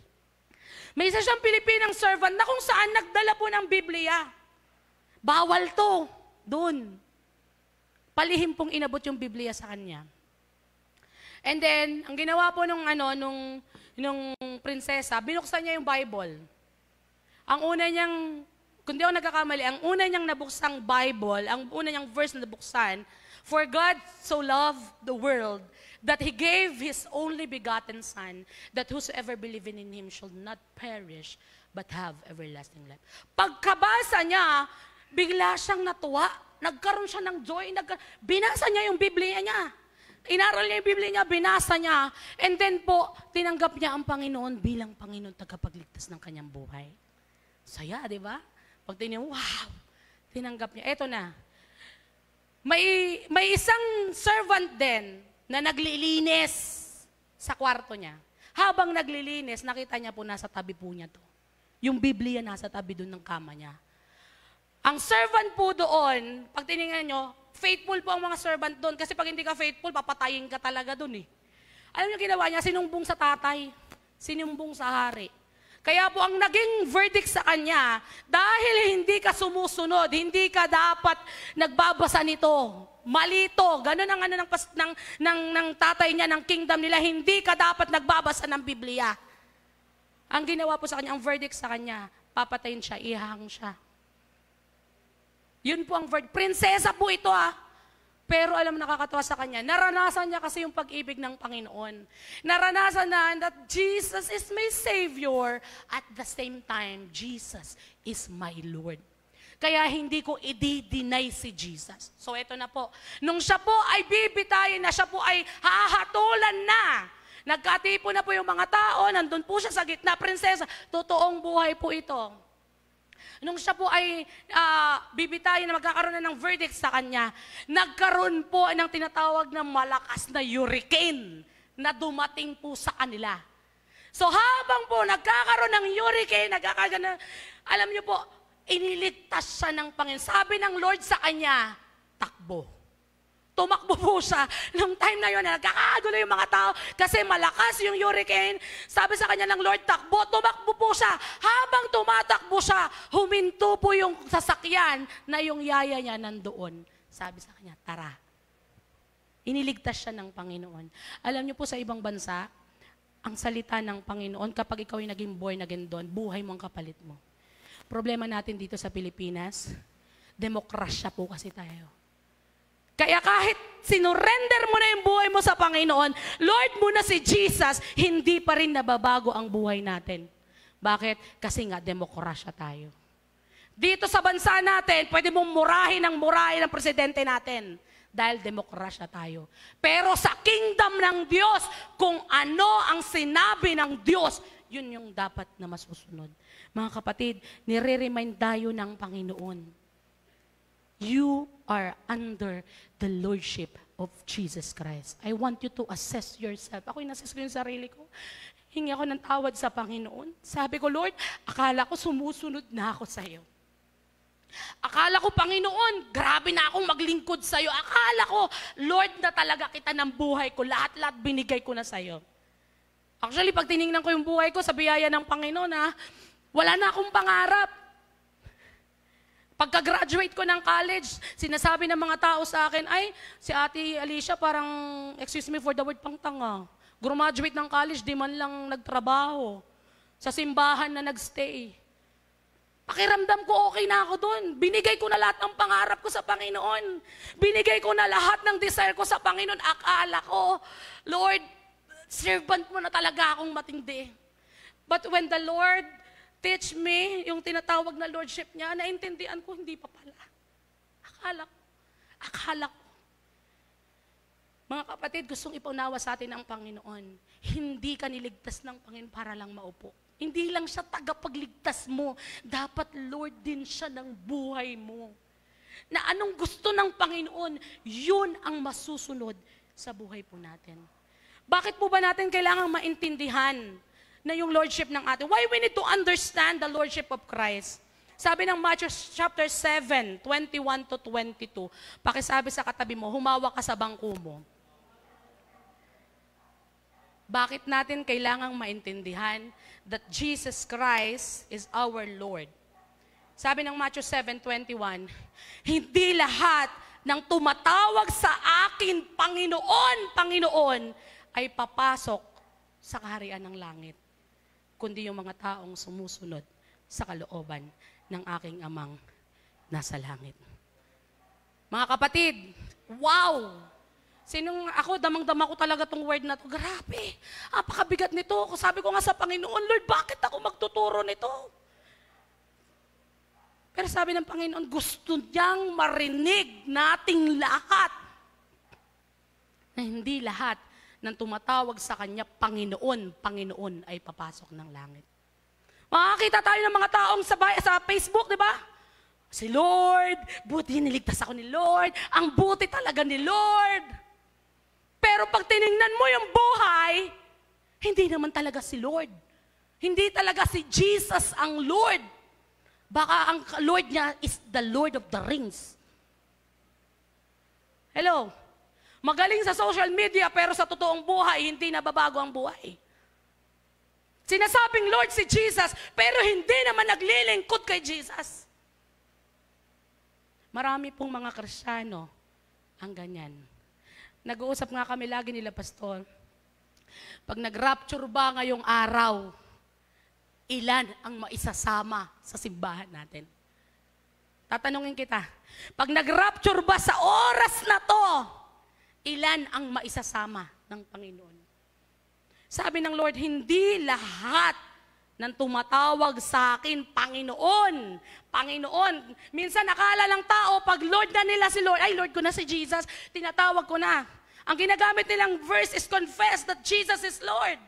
May isa siyang Pilipinang servant na kung saan nagdala po ng Biblia. Bawal to. Doon. Palihim pong inabot yung Biblia sa kanya. And then, ang ginawa po nung prinsesa, binuksan niya yung Bible. Ang una niyang, kung di ako nagkakamali, ang una niyang nabuksang Bible, ang una niyang verse na nabuksan, for God so loved the world, that He gave His only begotten Son, that whosoever believe in Him shall not perish, but have everlasting life. Pagkabasa niya, bigla siyang natuwa. Nagkaroon siya ng joy. Binasa niya yung Biblia niya. inaral niya yung Biblia niya, binasa niya, and then po, tinanggap niya ang Panginoon bilang Panginoon tagapagligtas ng kanyang buhay. Saya, di ba? Pag tinignan, wow! Tinanggap niya. Eto na. May isang servant din na naglilinis sa kwarto niya. Habang naglilinis, nakita niya po nasa tabi po niya to. Yung Biblia nasa tabi doon ng kama niya. Ang servant po doon, pag tinignan nyo, faithful po ang mga servant doon. Kasi pag hindi ka faithful, papatayin ka talaga doon eh. Alam niyo ginawa niya? Sinumbong sa tatay. Sinumbong sa hari. Kaya po ang naging verdict sa kanya, dahil hindi ka sumusunod, hindi ka dapat nagbabasa nito. Mali to. Ganun ang ng tatay niya, ng kingdom nila, hindi ka dapat nagbabasa ng Biblia. Ang ginawa po sa kanya, ang verdict sa kanya, papatayin siya, ihang siya. Yun po ang verdict. Prinsesa po ito Pero alam mo, nakakatawa sa kanya, naranasan niya kasi yung pag-ibig ng Panginoon. Naranasan na that Jesus is my Savior. At the same time, Jesus is my Lord. Kaya hindi ko i-deny si Jesus. So ito na po. Nung siya po ay bibitayin na, siya po ay hahatulan na. Nagkatipo na po yung mga tao, nandun po siya sa gitna, prinsesa. Totoong buhay po ito. Nung siya po ay bibitayin na magkakaroon na ng verdict sa kanya, nagkaroon po ng tinatawag na malakas na hurricane na dumating po sa kanila. So habang po nagkakaroon ng hurricane, alam niyo po, iniligtas siya ng Panginoon. Sabi ng Lord sa kanya, takbo. Tumakbo po siya. Nung time na yun, nagkakagulo yung mga tao kasi malakas yung hurricane. Sabi sa kanya ng Lord, takbo, tumakbo po siya. Habang tumatakbo siya, huminto po yung sasakyan na yung yaya niya nandoon. Sabi sa kanya, tara. Iniligtas siya ng Panginoon. Alam niyo po sa ibang bansa, ang salita ng Panginoon, kapag ikaw ay naging born again doon, buhay mo ang kapalit mo. Problema natin dito sa Pilipinas, demokrasya po kasi tayo. Kaya kahit sinurrender mo na yung buhay mo sa Panginoon, Lord mo na si Jesus, hindi pa rin nababago ang buhay natin. Bakit? Kasi nga, demokrasya tayo. Dito sa bansa natin, pwede mong murahin ang presidente natin. Dahil demokrasya tayo. Pero sa kingdom ng Diyos, kung ano ang sinabi ng Diyos, yun yung dapat na masusunod. Mga kapatid, nire-remind tayo ng Panginoon. You are under the Lordship of Jesus Christ. I want you to assess yourself. Ako yung assess ko yung sarili ko. Hingi ako ng tawad sa Panginoon. Sabi ko, Lord, akala ko sumusunod na ako sa iyo. Akala ko, Panginoon, grabe na akong maglingkod sa iyo. Akala ko, Lord, na talaga kita ng buhay ko. Lahat-lahat binigay ko na sa iyo. Actually, pag tinignan ko yung buhay ko sa biyaya ng Panginoon, wala na akong pangarap. Pagka-graduate ko ng college, sinasabi ng mga tao sa akin, ay, si Ate Alicia parang, excuse me for the word, pang tanga. Graduate ng college, di man lang nagtrabaho. Sa simbahan na nagstay. Pakiramdam ko okay na ako doon. Binigay ko na lahat ng pangarap ko sa Panginoon. Binigay ko na lahat ng desire ko sa Panginoon. Akala ko, Lord, servant mo na talaga akong matindi. But when the Lord teach me, yung tinatawag na lordship niya, naintindihan ko, hindi pa pala. Akala ko. Mga kapatid, gustong ipaunawa sa atin ang Panginoon. Hindi ka niligtas ng Panginoon para lang maupo. Hindi lang siya tagapagligtas mo. Dapat Lord din siya ng buhay mo. Na anong gusto ng Panginoon, yun ang masusunod sa buhay po natin. Bakit po ba natin kailangang maintindihan na yung lordship ng atin? Why we need to understand the lordship of Christ? Sabi ng Matthew chapter 7, 21 to 22, pakisabi sa katabi mo, humawa ka sa bangko mo. Bakit natin kailangang maintindihan that Jesus Christ is our Lord? Sabi ng Matthew 7:21, hindi lahat ng tumatawag sa akin, Panginoon, Panginoon, ay papasok sa kaharian ng langit, kundi yung mga taong sumusunod sa kalooban ng aking amang nasa langit. Mga kapatid, wow! Ako, damang-dama ko talaga tong word na to. Grabe, apakabigat nito. Sabi ko nga sa Panginoon, Lord, bakit ako magtuturo nito? Pero sabi ng Panginoon, gusto niyang marinig nating lahat na hindi lahat ng tumatawag sa Kanya, Panginoon, Panginoon ay papasok ng langit. Makakita tayo ng mga taong sa Facebook, di ba? Si Lord, buti niligtas ako ni Lord, ang buti talaga ni Lord. Pero pag tiningnan mo yung buhay, hindi naman talaga si Lord. Hindi talaga si Jesus ang Lord. Baka ang Lord niya is the Lord of the Rings. Hello? Magaling sa social media pero sa totoong buhay, hindi nababago ang buhay. Sinasabing Lord si Jesus pero hindi naman naglilingkod kay Jesus. Marami pong mga Kristiyano ang ganyan. Nag-uusap nga kami lagi nila, Pastor. Pag nag-rapture ba ngayong araw, ilan ang maisasama sa simbahan natin? Tatanungin kita, pag nag-rapture ba sa oras na to, ilan ang maisasama ng Panginoon? Sabi ng Lord, hindi lahat ng tumatawag sa akin, Panginoon, Panginoon. Minsan nakala ng tao, pag Lord na nila si Lord, ay Lord ko na si Jesus, tinatawag ko na. Ang ginagamit nilang verse is confess that Jesus is Lord.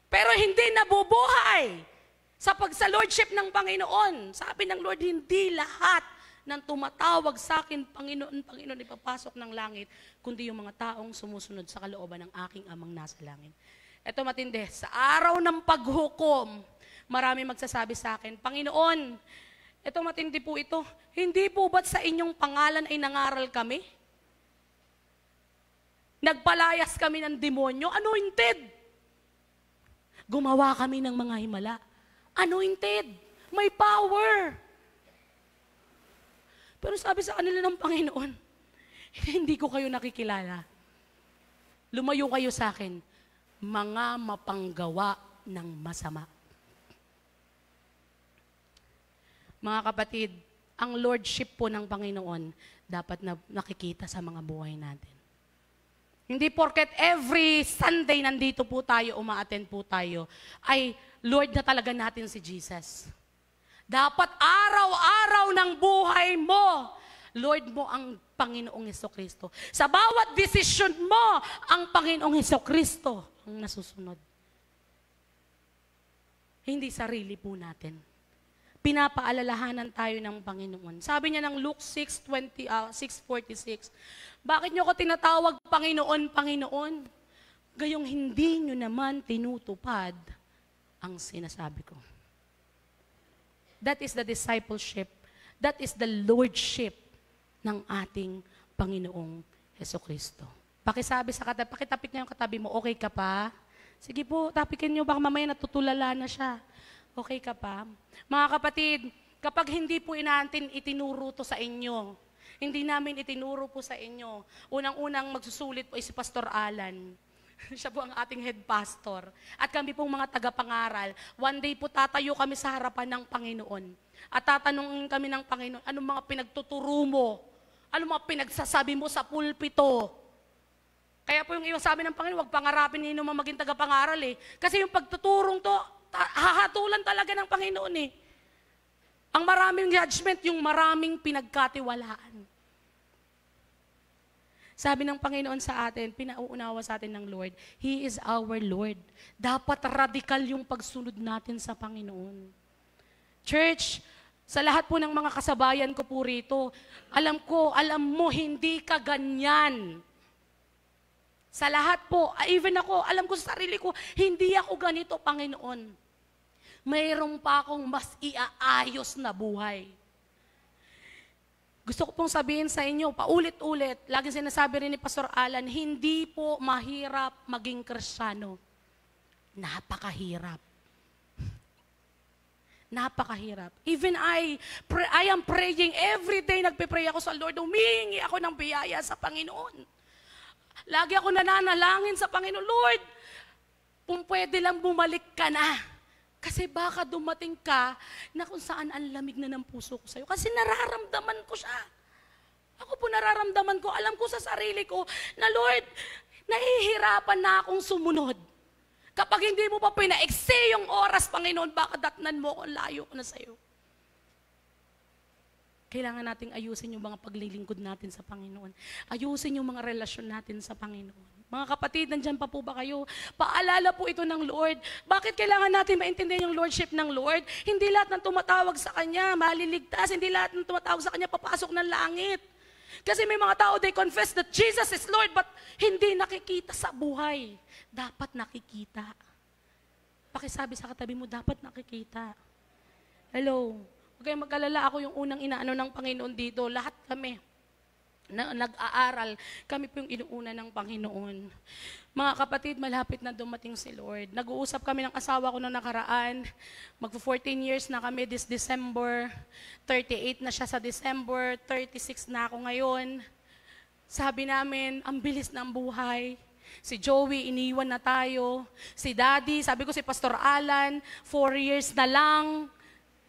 Pero hindi nabubuhay sa Lordship ng Panginoon. Sabi ng Lord, hindi lahat ng tumatawag sa akin, Panginoon, Panginoon, ipapasok ng langit, kundi yung mga taong sumusunod sa kalooban ng aking amang nasa langit. Ito matindi, sa araw ng paghukom, marami magsasabi sa akin, Panginoon, ito matindi po ito, hindi po ba't sa inyong pangalan ay nangaral kami? Nagpalayas kami ng demonyo, anointed. Gumawa kami ng mga himala, anointed, may power. Pero sabi sa kanila ng Panginoon, hindi ko kayo nakikilala. Lumayo kayo sa akin, mga mapanggawa ng masama. Mga kapatid, ang Lordship po ng Panginoon dapat na nakikita sa mga buhay natin. Hindi porket every Sunday nandito po tayo, uma-attend po tayo, ay Lord na talaga natin si Jesus. Dapat araw-araw ng buhay mo, Lord mo ang Panginoong Hesukristo. Sa bawat desisyon mo, ang Panginoong Hesukristo ang nasusunod. Hindi sarili po natin. Pinapaalalahanan tayo ng Panginoon. Sabi niya ng Luke 6:46, bakit niyo ko tinatawag Panginoon, Panginoon? Gayong hindi niyo naman tinutupad ang sinasabi ko. That is the discipleship. That is the Lordship ng ating Panginoong Hesukristo. Pakisabi sa katabi, pakitapik niya yung katabi mo, okay ka pa? Sige po, tapikin niyo, baka mamaya natutulala na siya. Okay ka pa? Mga kapatid, kapag hindi po inaantin itinuro to sa inyo, hindi namin itinuro po sa inyo, unang-unang magsusulit po ay si Pastor Alan. Siya po ang ating head pastor. At kami pong mga tagapangaral, one day po tatayo kami sa harapan ng Panginoon. At tatanungin kami ng Panginoon, anong mga pinagtuturo mo? Anong mga pinagsasabi mo sa pulpito? Kaya po yung iwan sabi ng Panginoon, huwag pangarapin ninyo maging tagapangaral eh. Kasi yung pagtuturong to, hahatulan talaga ng Panginoon eh. Ang maraming judgment, yung maraming pinagkatiwalaan. Sabi ng Panginoon sa atin, pinauunawa sa atin ng Lord, He is our Lord. Dapat radikal yung pagsunod natin sa Panginoon. Church, sa lahat po ng mga kasabayan ko po rito, alam mo, hindi ka ganyan. Sa lahat po, even ako, alam ko sa sarili ko, hindi ako ganito, Panginoon. Mayroon pa akong mas iaayos na buhay. Gusto ko pong sabihin sa inyo, paulit-ulit, laging sinasabi rin ni Pastor Alan, hindi po mahirap maging Kristiyano. Napakahirap. Napakahirap. Even I am praying every day, nagpe-pray ako sa Lord, humingi ako ng biyaya sa Panginoon. Lagi ako nananalangin sa Panginoon, Lord, kung pwede lang bumalik ka na. Kasi baka dumating ka na kung saan ang lamig na ng puso ko sa'yo. Kasi nararamdaman ko siya. Ako po nararamdaman ko, alam ko sa sarili ko na Lord, nahihirapan na akong sumunod. Kapag hindi mo pa pinaiksi yung oras, Panginoon, baka datnan mo ako, layo ko na sa'yo. Kailangan nating ayusin yung mga paglilingkod natin sa Panginoon. Ayusin yung mga relasyon natin sa Panginoon. Mga kapatid, nandyan pa po ba kayo? Paalala po ito ng Lord. Bakit kailangan natin maintindihan yung Lordship ng Lord? Hindi lahat ng tumatawag sa Kanya maliligtas. Hindi lahat ng tumatawag sa Kanya papasok ng langit. Kasi may mga tao, they confess that Jesus is Lord, but hindi nakikita sa buhay. Dapat nakikita. Pakisabi sa katabi mo, dapat nakikita. Hello? Huwag kayong mag-alala, ako yung unang inaano ng Panginoon dito. Lahat kami na nag-aaral, kami po yung inuuna ng Panginoon. Mga kapatid, malapit na dumating si Lord. Nag-uusap kami ng asawa ko noong nakaraan. Mag-14 years na kami this December. 38 na siya sa December. 36 na ako ngayon. Sabi namin, ang bilis ng buhay. Si Joey, iniwan na tayo. Si Daddy, sabi ko si Pastor Alan, 4 years na lang.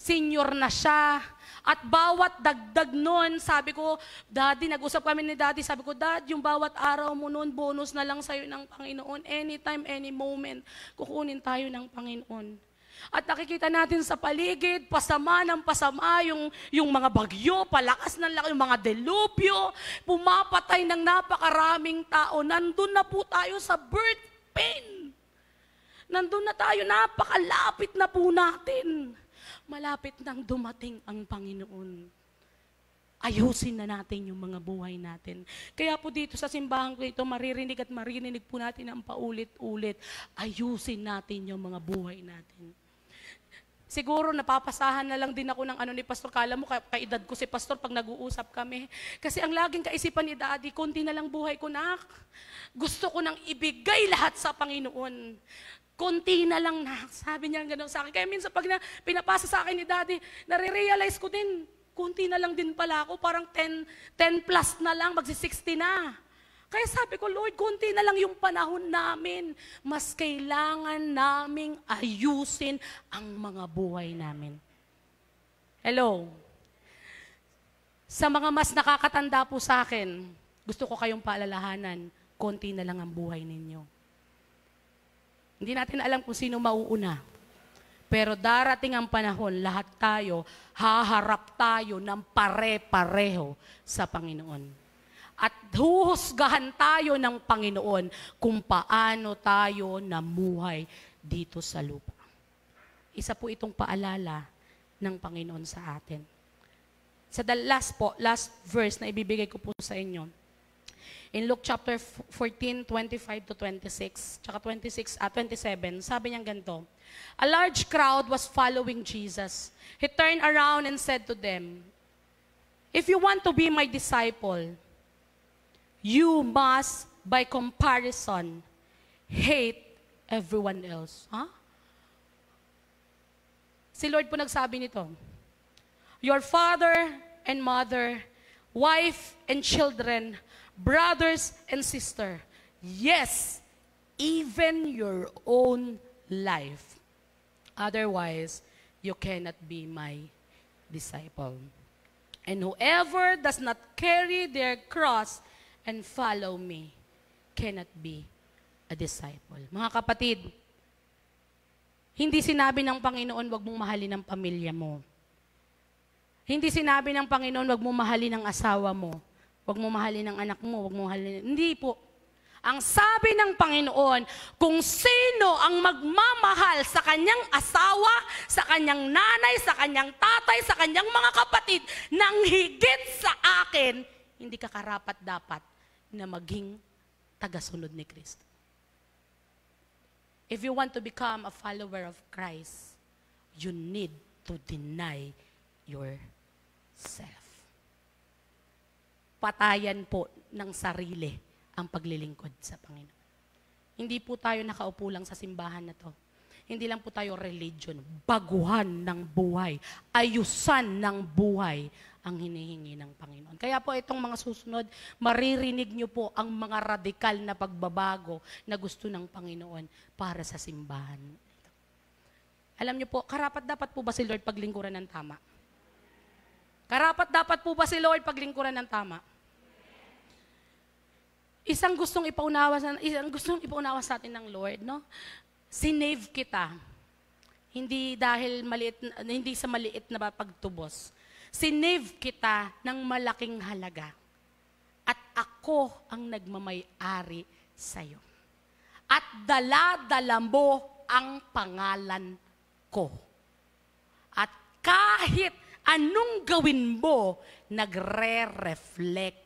Senior na siya. At bawat dagdag nun, sabi ko, Daddy, nag-usap kami ni Daddy, sabi ko, Dad, yung bawat araw mo nun, bonus na lang sa'yo ng Panginoon. Anytime, any moment, kukunin tayo ng Panginoon. At nakikita natin sa paligid, pasama ng pasama, yung mga bagyo, palakas ng laki, yung mga delubyo, pumapatay ng napakaraming tao. Nandun na po tayo sa birth pain. Nandun na tayo, napakalapit na po natin. Malapit nang dumating ang Panginoon. Ayusin na natin yung mga buhay natin. Kaya po dito sa simbahan ko ito, maririnig at maririnig po natin ang paulit-ulit. Ayusin natin yung mga buhay natin. Siguro napapasahan na lang din ako ng ano ni Pastor. Kala mo, kaedad ko si Pastor pag nag-uusap kami. Kasi ang laging kaisipan ni Daddy, konti na lang buhay ko, nak. Gusto ko nang ibigay lahat sa Panginoon. Konti na lang na. Sabi niya gano'n sa akin. Kaya minsan pag pinapasa sa akin ni Daddy, nare-realize ko din, konti na lang din pala ako. Parang 10 plus na lang, magsi-60 na. Kaya sabi ko, Lord, konti na lang yung panahon namin. Mas kailangan naming ayusin ang mga buhay namin. Hello? Sa mga mas nakakatanda po sa akin, gusto ko kayong paalalahanan, konti na lang ang buhay ninyo. Hindi natin alam kung sino mauuna. Pero darating ang panahon, lahat tayo, haharap tayo ng pare-pareho sa Panginoon. At huhusgahan tayo ng Panginoon kung paano tayo namuhay dito sa lupa. Isa po itong paalala ng Panginoon sa atin. Sa last verse na ibibigay ko po sa inyo, in Luke chapter 14, 25 to 26, tsaka 27, sabi niya ganito, a large crowd was following Jesus. He turned around and said to them, if you want to be my disciple, you must, by comparison, hate everyone else. Huh? Si Lord po nagsabi nito, your father and mother, wife and children, brothers and sister, yes, even your own life. Otherwise, you cannot be my disciple. And whoever does not carry their cross and follow me cannot be a disciple. Mga kapatid, hindi sinabi ng Panginoon, wag mong mahalin ang pamilya mo. Hindi sinabi ng Panginoon, wag mong mahalin ang asawa mo. Huwag mo mahalin ang anak mo, huwag mo mahalin. Hindi po. Ang sabi ng Panginoon, kung sino ang magmamahal sa kanyang asawa, sa kanyang nanay, sa kanyang tatay, sa kanyang mga kapatid, nang higit sa akin, hindi ka karapat-dapat na maging tagasunod ni Kristo. If you want to become a follower of Christ, you need to deny yourself. Patayan po ng sarili ang paglilingkod sa Panginoon. Hindi po tayo nakaupo lang sa simbahan na to. Hindi lang po tayo religion. Baguhan ng buhay. Ayusan ng buhay ang hinihingi ng Panginoon. Kaya po itong mga susunod, maririnig nyo po ang mga radikal na pagbabago na gusto ng Panginoon para sa simbahan. Alam nyo po, karapat-dapat po ba si Lord paglingkuran ng tama? Karapat-dapat po ba si Lord paglingkuran ng tama? Isang gustong ipaunawa sa atin ng Lord, no? Sinave kita. Hindi dahil hindi sa maliit na pagtubos. Sinave kita ng malaking halaga. At ako ang nagmamay-ari sa'yo. At dala-dala mo ang pangalan ko. At kahit anong gawin mo, nagre-reflect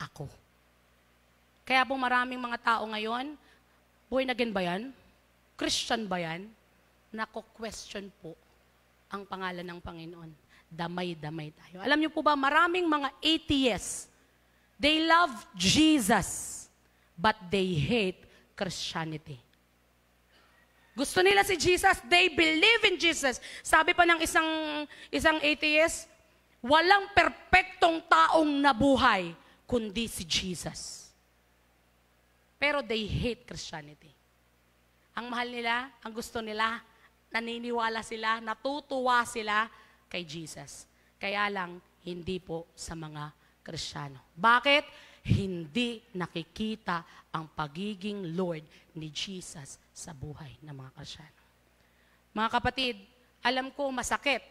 ako. Kaya po maraming mga tao ngayon, born again ba yan? Christian ba yan? Nako-question po ang pangalan ng Panginoon. Damay-damay tayo. Alam niyo po ba, maraming mga atheists, they love Jesus, but they hate Christianity. Gusto nila si Jesus, they believe in Jesus. Sabi pa ng isang atheist, walang perpektong taong nabuhay, kundi si Jesus. Pero they hate Christianity. Ang mahal nila, ang gusto nila, naniniwala sila, natutuwa sila kay Jesus. Kaya lang, hindi po sa mga Kristiyano. Bakit? Hindi nakikita ang pagiging Lord ni Jesus sa buhay ng mga Kristiyano. Mga kapatid, alam ko masakit.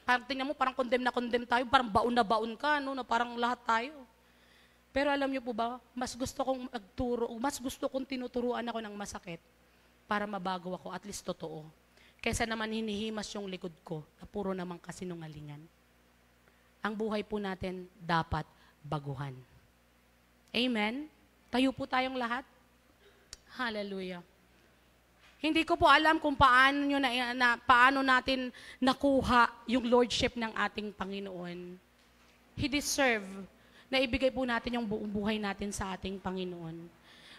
Parang tingnan mo, parang condemn na condemn tayo, parang baon na baon ka, no, na parang lahat tayo. Pero alam niyo po ba, mas gusto kong magturo, mas gusto kong tinuturuan ako ng masakit para mabago ako, at least totoo. Kaysa naman hinihimas yung likod ko na puro naman kasinungalingan. Ang buhay po natin dapat baguhan. Amen? Tayo po tayong lahat. Hallelujah. Hindi ko po alam kung paano natin nakuha yung lordship ng ating Panginoon. He deserve na ibigay po natin yung buong buhay natin sa ating Panginoon.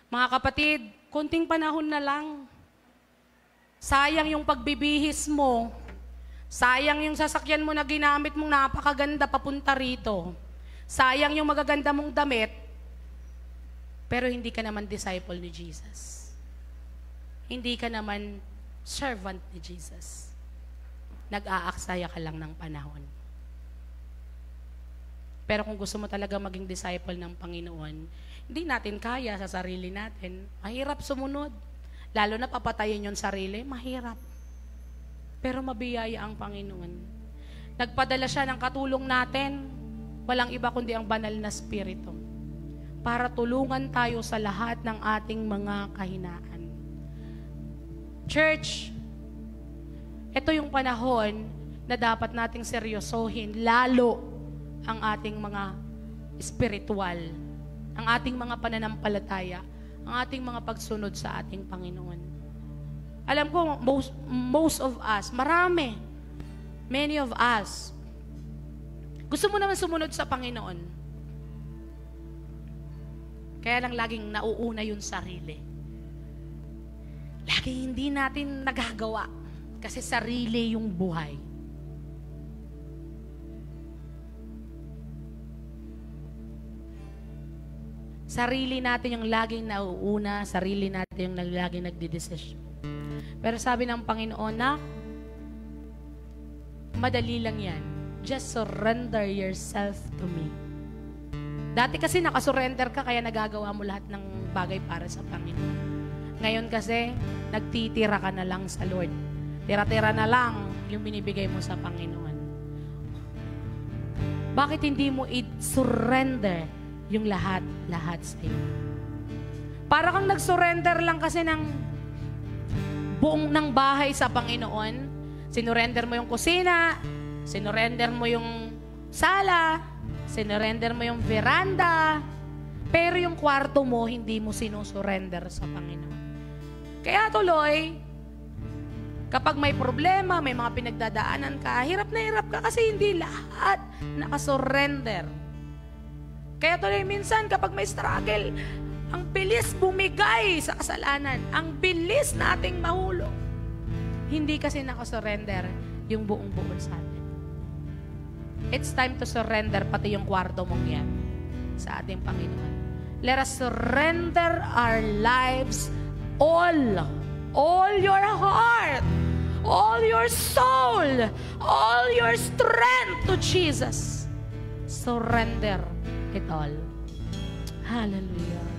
Mga kapatid, konting panahon na lang. Sayang yung pagbibihis mo. Sayang yung sasakyan mo na ginamit mong napakaganda papunta rito. Sayang yung magaganda mong damit. Pero hindi ka naman disciple ni Jesus. Hindi ka naman servant ni Jesus. Nag-aaksaya ka lang ng panahon. Pero kung gusto mo talaga maging disciple ng Panginoon, hindi natin kaya sa sarili natin. Mahirap sumunod. Lalo na papatayin yung sarili, mahirap. Pero mabiyaya ang Panginoon. Nagpadala siya ng katulong natin, walang iba kundi ang banal na Espiritu, para tulungan tayo sa lahat ng ating mga kahinaan. Church, ito yung panahon na dapat nating seryosohin, lalo ang ating mga spiritual, ang ating mga pananampalataya, ang ating mga pagsunod sa ating Panginoon. Alam ko, most of us, many of us, gusto mo naman sumunod sa Panginoon. Kaya lang laging nauuna yung sarili. Laging hindi natin nagagawa kasi sarili yung buhay. Sarili natin yung laging nauuna, sarili natin yung laging nagdidesisyon. Pero sabi ng Panginoon na, madali lang yan. Just surrender yourself to me. Dati kasi nakasurrender ka, kaya nagagawa mo lahat ng bagay para sa Panginoon. Ngayon kasi, nagtitira ka na lang sa Lord. Tira-tira na lang yung binibigay mo sa Panginoon. Bakit hindi mo i-surrender yung lahat sa iyo? Para kang nag-surrender lang kasi ng buong ng bahay sa Panginoon. Sinurrender mo yung kusina, sinurrender mo yung sala, sinurrender mo yung veranda, pero yung kwarto mo, hindi mo sinusurrender sa Panginoon. Kaya tuloy, kapag may problema, may mga pinagdadaanan ka, hirap na hirap ka kasi hindi lahat nakasurrender. Kaya tuloy minsan kapag may struggle, ang bilis bumigay sa kasalanan. Ang bilis nating mahulog. Hindi kasi nakasurrender yung buong-buo sa atin. It's time to surrender pati yung kwarto mong yan sa ating Panginoon. Let us surrender our lives all your heart, all your soul, all your strength to Jesus. Surrender it all. Hallelujah.